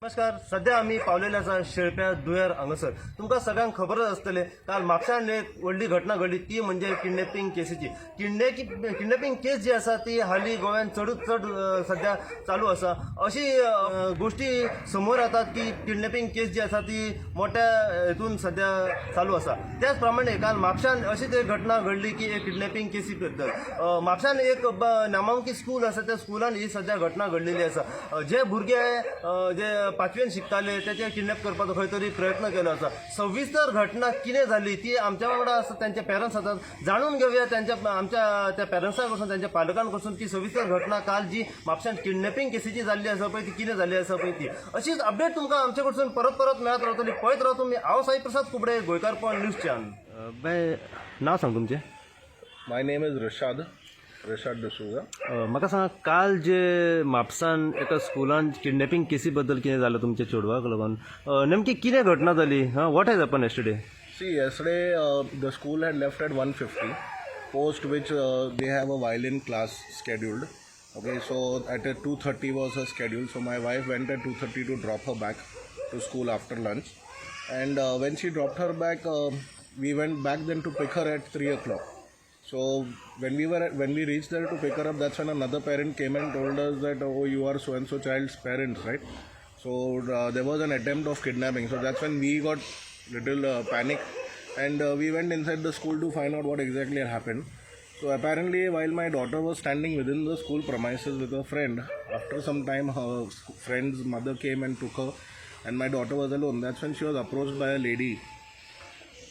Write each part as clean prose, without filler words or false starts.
नमस्कार. सध्या आम्ही पावलेल्या आसा शेळप्या दुयर हांगासर. तुमकां सगळ्यांक खबरच आसतलें काल म्हापशान एक व्हडली घटना घडली ती म्हणजे किडनॅपिंग केसीची. किडनॅपिंग केस जी आसा ती हालीं गोंयांत चडूच चड सध्या चालू आसा. अशी गोष्टी समोर येतात की किडनॅपिंग केस जी आसा ती मोठ्या हेतून सध्या चालू आसा. त्याच प्रमाणे काल म्हापशान अशीच एक घटना घडली की एक किडनॅपिंग केसी बद्दल. म्हापशान एक नामांकीत स्कूल आसा त्या स्कुलान ही सध्या घटना घडलेली आसा. जे भुरगे जे 5वीन शिकताले त्याचे किडनॅप करपाचो खंय तरी प्रयत्न केलो आसा. सविस्तर घटना कितें जाली ती आमच्या वांगडा आसा त्यांचे पेरंट्स आसात. जाणून घेवया आमच्या त्या पेरंट्सां कडसून त्यांच्या पालकां कडसून की सविस्तर घटना काल जी म्हापशान किडनॅपिंग केसीची जाल्ली आसा पळय ती कितें जाल्ली आसा पळय ती. अशीच अपडेट तुमकां आमचे कडसून परत परत मेळत रावतली. पळयत राव तुमी. हांव साई प्रसाद कुबडे, गोंयकारपण न्यूज चॅनल. बाय नाव सांग तुमचें. My name is Rashad D'Souza. म्हाका सांगा काल जे म्हापसान एका स्कुलान किडनॅपिंग केसी बद्दल कितें जालें तुमच्या चेडवाक लागून नेमकी कितें घटना जाली. What has happen yesterday? See, yesterday the school had left at 1:50, post which they have a violin class scheduled. Okay, so at 2:30 was her schedule. So my wife went at 2:30 to drop her back to school after lunch. And when she dropped her back, we went back then to pick her at 3 o'clock. So when we reached there to pick her up, that's when another parent came and told us that, oh, you are so and so child's parents, right? So there was an attempt of kidnapping. So that's when we got little panic, and we went inside the school to find out what exactly had happened. So apparently, while my daughter was standing within the school premises with a friend, after some time her friend's mother came and took her, and my daughter was alone. That's when she was approached by a lady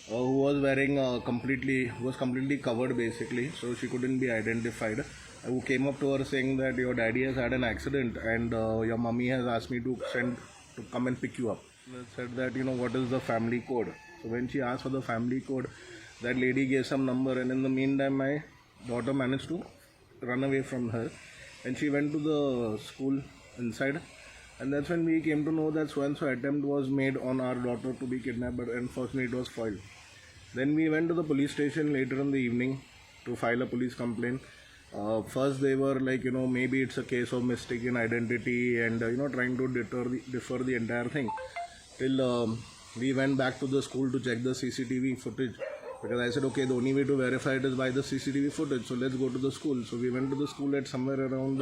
who was wearing completely covered basically, so she couldn't be identified, who came up to her saying that your daddy has had an accident and your mummy has asked me to come and pick you up. Said that, what is the family code. So when she asked for the family code, that lady gave some number, and in the meantime my daughter managed to run away from her, and she went to the school inside, and that's when we came to know that so and so attempt was made on our daughter to be kidnapped, but unfortunately it was foiled. Then we went to the police station later in the evening to file a police complaint. First they were like, maybe it's a case of mistaken identity and trying to defer the entire thing, till we went back to the school to check the CCTV footage, because I said, okay, the only way to verify it is by the CCTV footage, so let's go to the school. So we went to the school at somewhere around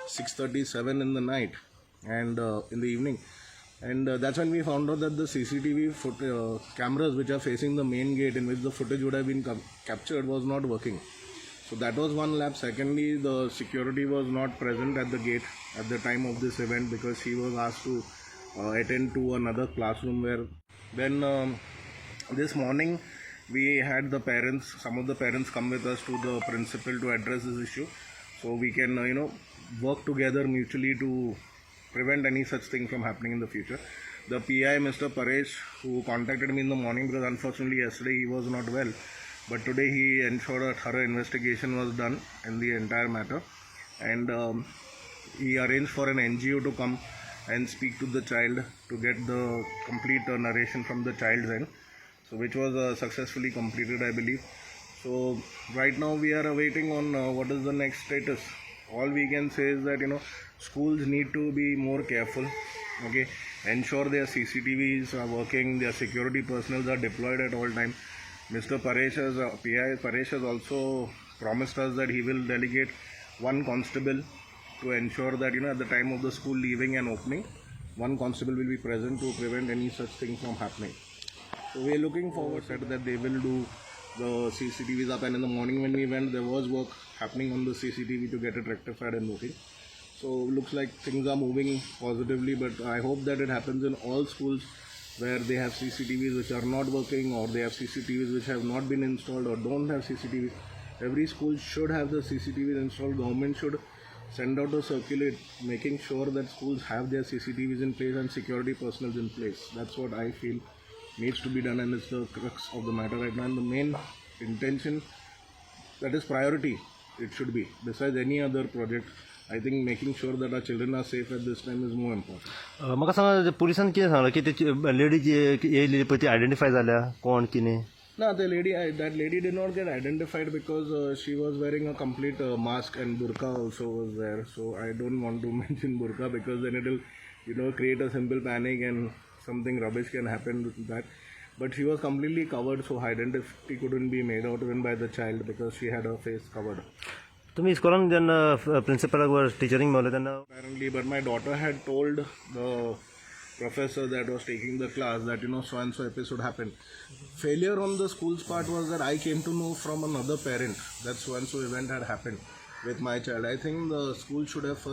6:37 in the night and in the evening, and that's when we found out that the CCTV cameras which are facing the main gate in which the footage would have been captured was not working. So that was one lapse. Secondly, the security was not present at the gate at the time of this event, because he was asked to attend to another classroom where then this morning we had some of the parents come with us to the principal to address this issue, so we can work together mutually to prevent any such thing from happening in the future. The PI, Mr. Paresh, who contacted me in the morning, because unfortunately yesterday he was not well, but today he ensured that thorough investigation was done in the entire matter, and he arranged for an NGO to come and speak to the child to get the complete narration from the child's end, so which was successfully completed, I believe. So right now we are awaiting on what is the next status. All we can say is that schools need to be more careful, okay, ensure their CCTVs are working, their security personnel are deployed at all time. Mr. Paresh PI Paresh has also promised us that he will delegate one constable to ensure that at the time of the school leaving and opening, one constable will be present to prevent any such thing from happening. So we are looking forward that they will do the CCTVs up, and in the morning when we went there was work happening on the CCTV to get it rectified and working. So looks like things are moving positively, but I hope that it happens in all schools where they have CCTVs which are not working, or they have CCTVs which have not been installed or don't have CCTVs. Every school should have the CCTVs installed. Government should send out a circular making sure that schools have their CCTVs in place and security personnel in place. That's what I feel needs to be done, and it's the crux of the matter right now, and the main intention, that is priority it should be, besides any other project. I think making sure that our children are safe at this time is more important. म्हाका सांगा पुलिसान कितें सांगलां की ते lady जी येयली पळय ती identify जाल्या कोण कितें. No, that lady did not get identified because she was wearing a complete mask, and burqa also was there. So I don't want to mention burqa because then it will, create a simple panic and something rubbish can happen with that. But she was completely covered, so identity couldn't be made out even by the child because she had her face covered. तुम्ही स्कॉलान जेन्ना प्रिंसिपलाक वर टिचरींक मेवले तेन्ना Apparently, but my daughter had told the professor that was taking the class that so and so episode happened. Failure on the school's part was that I came to know from another parent that so and so event had happened with my child. I think the school should have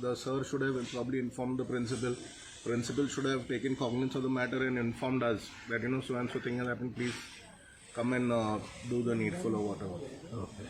the sir should have probably informed the principal. Principal should have taken cognizance of the matter and informed us that so and so thing has happened. Please come and do the needful or whatever. Okay.